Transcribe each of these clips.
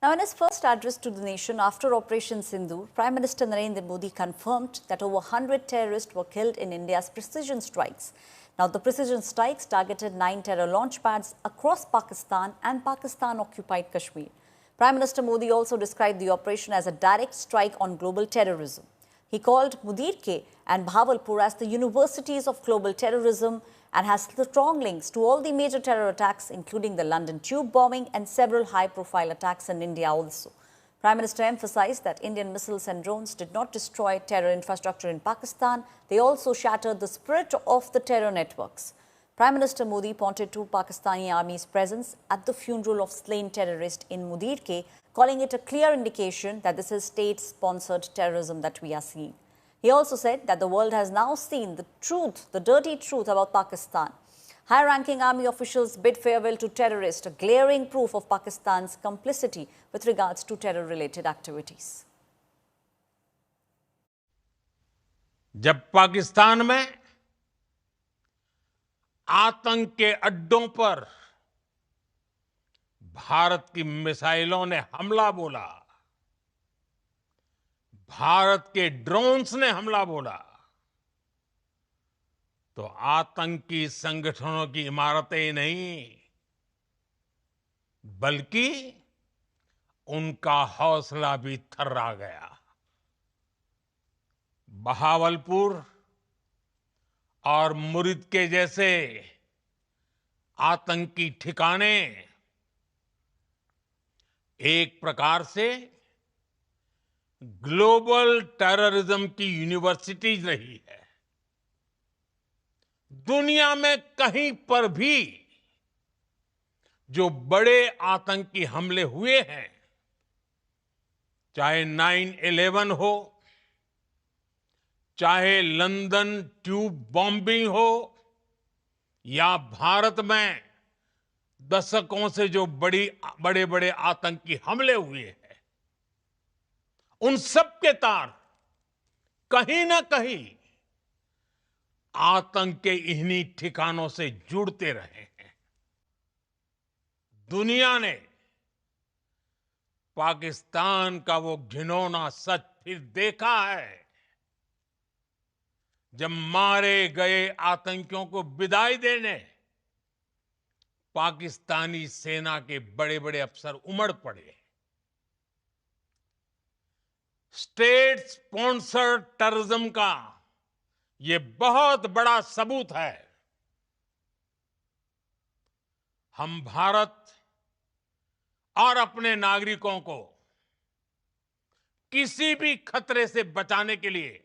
Now, in his first address to the nation after Operation Sindoor, Prime Minister Narendra Modi confirmed that over 100 terrorists were killed in India's precision strikes. Now, the precision strikes targeted 9 terror launch pads across Pakistan and Pakistan-occupied Kashmir. Prime Minister Modi also described the operation as a direct strike on global terrorism. He called Mudir and Bahawalpur as the universities of global terrorism and has strong links to all the major terror attacks, including the London Tube bombing and several high-profile attacks in India also. Prime Minister emphasized that Indian missiles and drones did not destroy terror infrastructure in Pakistan. They also shattered the spirit of the terror networks. Prime Minister Modi pointed to Pakistani Army's presence at the funeral of slain terrorist in Mudir, calling it a clear indication that this is state-sponsored terrorism that we are seeing. He also said that the world has now seen the truth, the dirty truth about Pakistan. High-ranking army officials bid farewell to terrorists, a glaring proof of Pakistan's complicity with regards to terror-related activities. जब पाकिस्तान में आतंक के अड्डों पर भारत की मिसाइलों ने हमला बोला, भारत के ड्रोन्स ने हमला बोला, तो आतंकी संगठनों की इमारतें नहीं, बल्कि उनका हौसला भी थर्रा गया। बहावलपुर और मुरीद के जैसे आतंकी ठिकाने एक प्रकार से ग्लोबल टेररिज्म की यूनिवर्सिटीज रही है। दुनिया में कहीं पर भी जो बड़े आतंकी हमले हुए हैं, चाहे 9/11 हो, चाहे लंदन ट्यूब बॉम्बिंग हो, या भारत में दशकों से जो बड़े बड़े आतंकी हमले हुए हैं, उन सब के तार कहीं ना कहीं आतंक के इन्हीं ठिकानों से जुड़ते रहे हैं। दुनिया ने पाकिस्तान का वो घिनौना सच फिर देखा है, जब मारे गए आतंकियों को विदाई देने पाकिस्तानी सेना के बड़े बड़े अफसर उमड़ पड़े। स्टेट स्पॉन्सर्ड टेररिज्म का ये बहुत बड़ा सबूत है। हम भारत और अपने नागरिकों को किसी भी खतरे से बचाने के लिए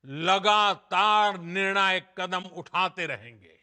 लगातार निर्णायक कदम उठाते रहेंगे।